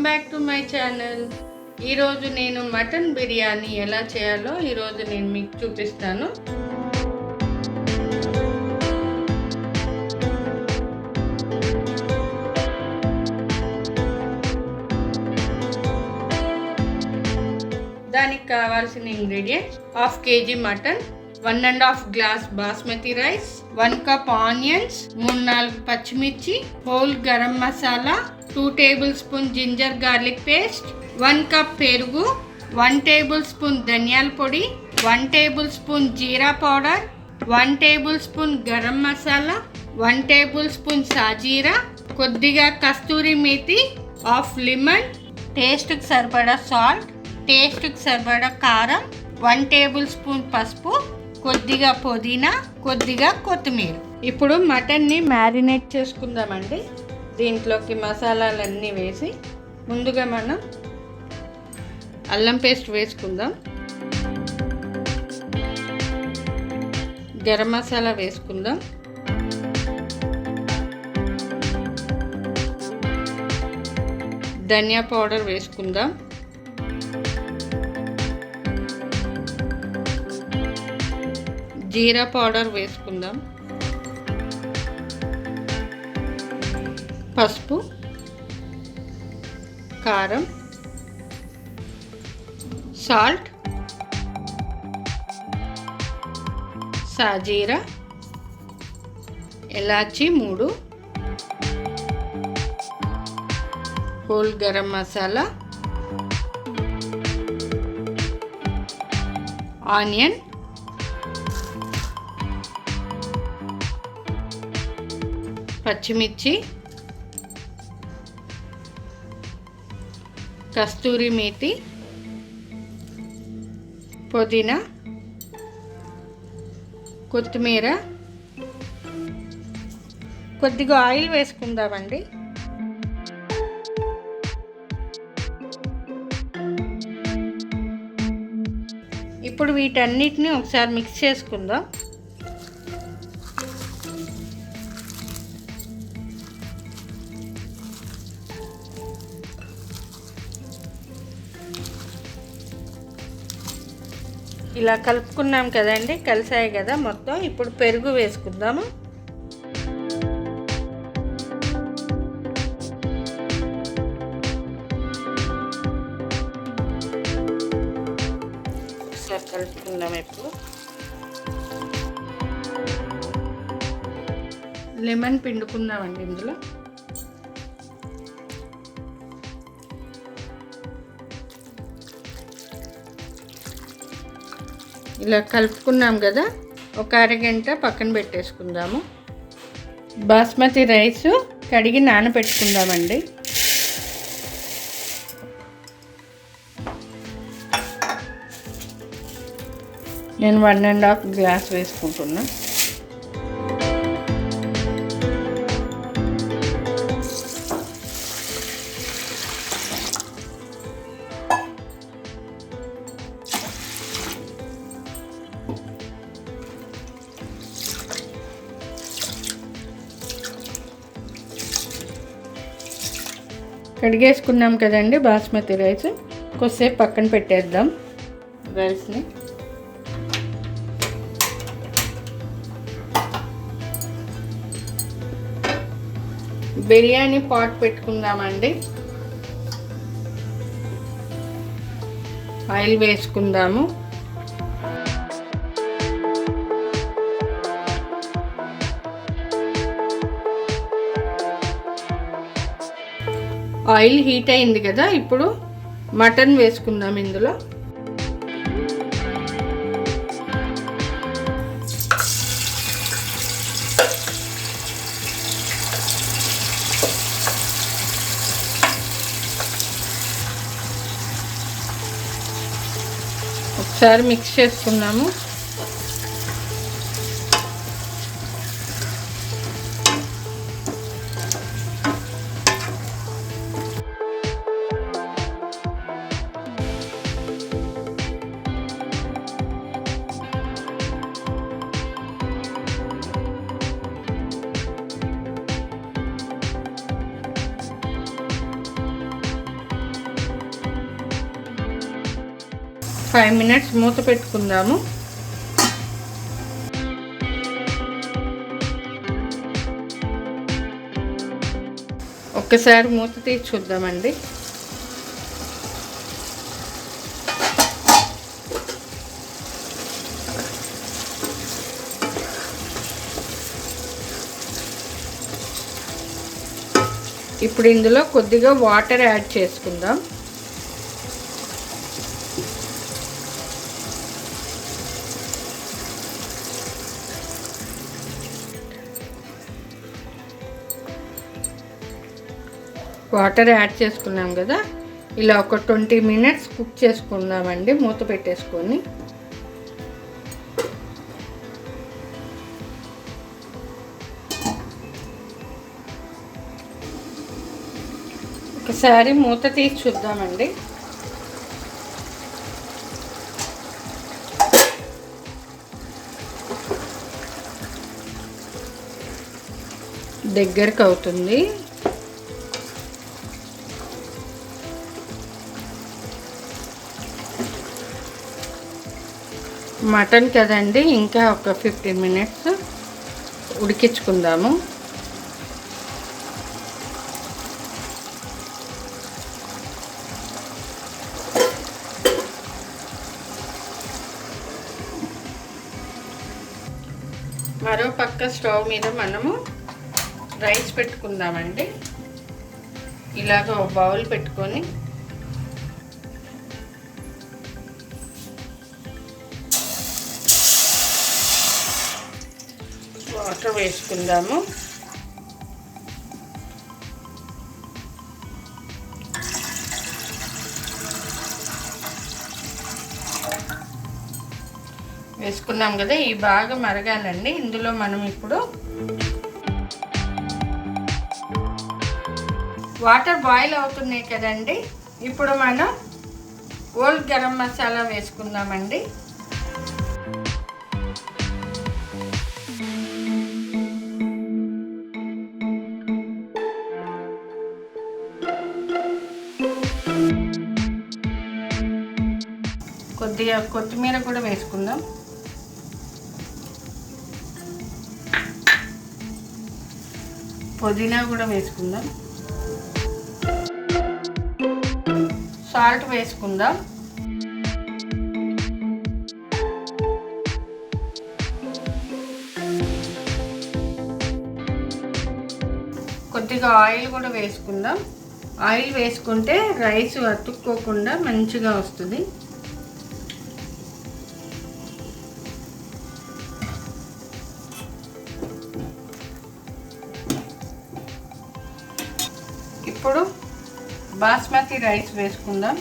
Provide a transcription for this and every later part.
Back to my channel. ఈరోజు నేను mutton biryani ఎలా చేయాలో ఈరోజు నేను మీకు చూపిస్తాను. దానికి కావాల్సిన ingredients: half KG mutton, 1.5 glass basmati rice, 1 cup onions, 3-4 పచ్చిమిర్చి, whole garam masala, 2 tablespoon ginger garlic paste, 1 cup పెరుగు, 1 టేబుల్ స్పూన్ ధనియాల పొడి, 1 tablespoon jeera powder, 1 tablespoon garam masala, 1 tablespoon shahjeera, కొద్దిగా కస్తూరి మేతి, హాఫ్ లెమన్, టేస్ట్కి సరిపడా సాల్ట్, టేస్ట్కి సరిపడా కారం, 1 టేబుల్ స్పూన్ పసుపు, కొద్దిగా పుదీనా, కొద్దిగా కొత్తిమీర. ఇప్పుడు మటన్ని మ్యారినేట్ చేసుకుందామండి. దీంట్లోకి మసాలాలన్నీ వేసి ముందుగా మనం అల్లం పేస్ట్ వేసుకుందాం, గరం మసాలా వేసుకుందాం, ధనియా పౌడర్ వేసుకుందాం, జీరా పౌడర్ వేసుకుందాం, పసుపు, కారం, సాల్ట్, సాజీరా, ఇలాచి 3, హోల్ గరం మసాలా, ఆనియన్, పచ్చిమిర్చి, కస్తూరి మేతి, పుదీనా, కొత్తిమీర, కొద్దిగా ఆయిల్ వేసుకుందామండి. ఇప్పుడు వీటన్నిటిని ఒకసారి మిక్స్ చేసుకుందాం. ఇలా కలుపుకున్నాం కదండి, కలిసాయి కదా మొత్తం. ఇప్పుడు పెరుగు వేసుకుందాము. ఒకసారి కలుపుకుందాం. ఇప్పుడు లెమన్ పిండుకుందామండి. ఇందులో ఇలా కలుపుకున్నాం కదా, ఒక అరగంట పక్కన పెట్టేసుకుందాము. బాస్మతి రైస్ కడిగి నానబెట్టుకుందామండి. నేను 1.5 గ్లాస్ వేసుకుంటున్నా. కడిగేసుకున్నాం కదండి బాస్మతి రైస్. కొద్దిసేపు పక్కన పెట్టేద్దాం రైస్ని. బిర్యానీ పాట్ పెట్టుకుందామండి. ఆయిల్ వేసుకుందాము. ఆయిల్ హీట్ అయింది కదా, ఇప్పుడు మటన్ వేసుకుందాం. ఇందులో ఒకసారి మిక్స్ చేసుకున్నాము. 5 minutes మూత పెట్టుకుందాము. ఒక్కసారి మూత తీసి చూద్దామండి. ఇప్పుడు ఇందులో కొద్దిగా వాటర్ యాడ్ చేసుకుందాం. వాటర్ యాడ్ చేసుకున్నాం కదా, ఇలా ఒక 20 minutes కుక్ చేసుకుందామండి మూత పెట్టేసుకొని. ఒకసారి మూత తీసి చూద్దామండి. దగ్గరకు అవుతుంది. మటన్ కదండి, ఇంకా ఒక 15 minutes ఉడికించుకుందాము. మరో పక్క స్టవ్ మీద మనము రైస్ పెట్టుకుందామండి. ఇలాగ ఒక బౌల్ పెట్టుకొని వాటర్ వేసుకుందాము. వేసుకున్నాం కదా, ఈ బాగా మరగాలండి. ఇందులో మనం ఇప్పుడు వాటర్ బాయిల్ అవుతున్నాయి కదండి, ఇప్పుడు మనం హోల్ గరం మసాలా వేసుకుందామండి. కొద్దిగా కొత్తిమీర కూడా వేసుకుందాం. పుదీనా కూడా వేసుకుందాం. సాల్ట్ వేసుకుందాం. కొద్దిగా ఆయిల్ కూడా వేసుకుందాం. ఆయిల్ వేసుకుంటే రైస్ అతుక్కోకుండా మంచిగా వస్తుంది. ఇప్పుడు బాస్మతి రైస్ వేసుకుందాం.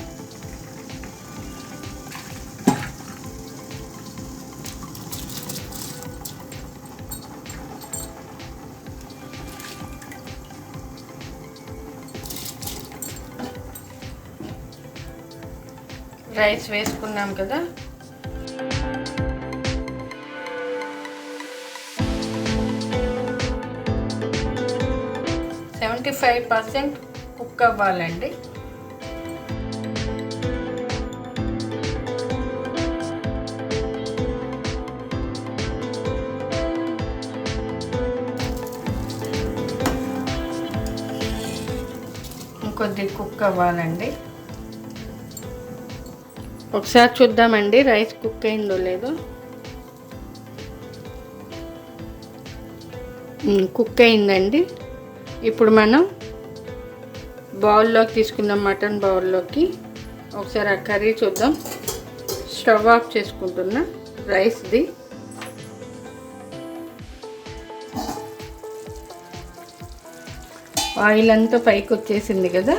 రైస్ వేసుకున్నాం కదా, 75% కుక్ అవ్వాలండి. ఇంకొద్ది కుక్ అవ్వాలండి. ఒకసారి చూద్దామండి రైస్ కుక్ అయిందో లేదో. కుక్ అయిందండి. ఇప్పుడు మనం బౌల్లోకి తీసుకుందాం. మటన్ బౌల్లోకి ఒకసారి ఆ కర్రీ చూద్దాం. స్టవ్ ఆఫ్ చేసుకుంటున్నా రైస్ది. ఆయిల్ అంతా పైకి వచ్చేసింది కదా,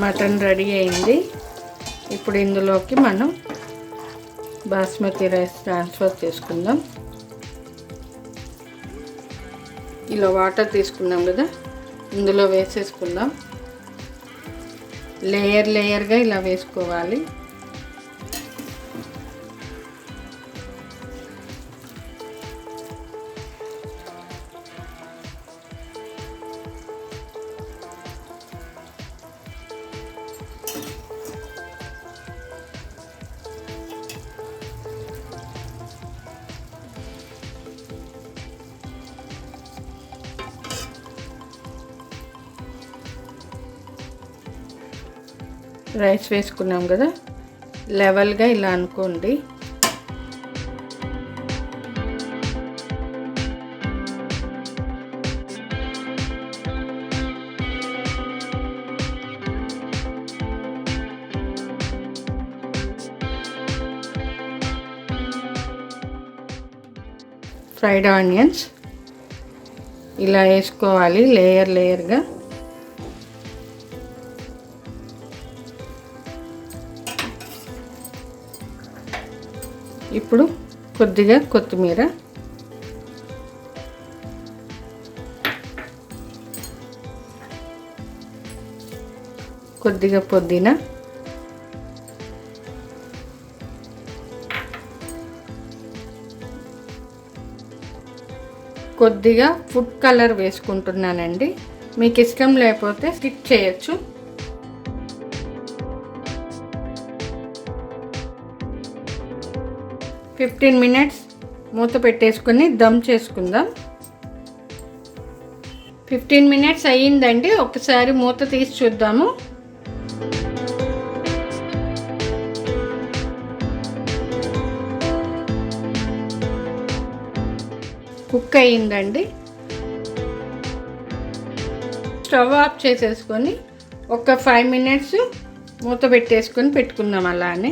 మటన్ రెడీ అయింది. ఇప్పుడు ఇందులోకి మనం బాస్మతి రైస్ ట్రాన్స్ఫర్ చేసుకుందాం. ఇలా వాటర్ తీసుకున్నాం కదా, ఇందులో వేసేసుకుందాం. లేయర్ లేయర్గా ఇలా వేసుకోవాలి. రైస్ వేసుకున్నాం కదా, లెవెల్గా ఇలా అనుకోండి. ఫ్రైడ్ ఆనియన్స్ ఇలా వేసుకోవాలి లేయర్గా. ఇప్పుడు కొద్దిగా కొత్తిమీర, కొద్దిగా పుదీనా, కొద్దిగా ఫుడ్ కలర్ వేసుకుంటున్నానండి. మీకు ఇష్టం లేకపోతే స్కిప్ చేయొచ్చు. $15 minutes మూత పెట్టేసుకొని దమ్ చేసుకుందాం. 15 minutes అయ్యిందండి. ఒకసారి మూత తీసి చూద్దాము. కుక్ అయ్యిందండి. స్టవ్ ఆఫ్ చేసేసుకొని ఒక 5 minutes మూత పెట్టేసుకొని పెట్టుకుందాం. అలానే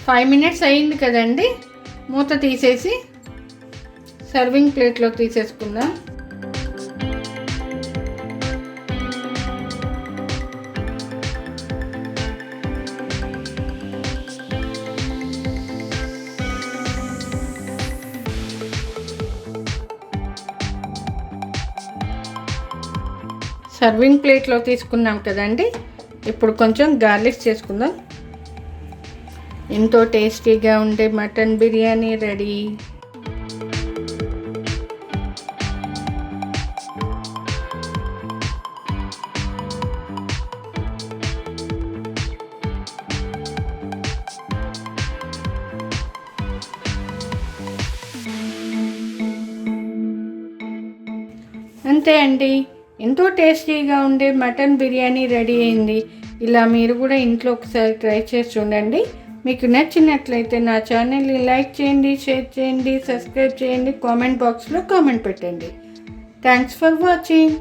5 minutes అయింది కదండి. మూత తీసేసి సర్వింగ్ ప్లేట్లోకి తీసేసుకుందాం. సర్వింగ్ ప్లేట్లో తీసుకున్నాం కదండి. ఇప్పుడు కొంచెం గార్లిక్ చేసుకుందాం. ఎంతో టేస్టీగా ఉండే మటన్ బిర్యానీ రెడీ. అంతే అండి, ఎంతో టేస్టీగా ఉండే మటన్ బిర్యానీ రెడీ అయింది. ఇలా మీరు కూడా ఇంట్లో ఒకసారి ట్రై చేసి చూడండి. మీకు నచ్చినట్లయితే నా ఛానల్ని లైక్ చేయండి, షేర్ చేయండి, సబ్స్క్రైబ్ చేయండి, కామెంట్ బాక్స్లో కామెంట్ పెట్టండి. Thanks for watching.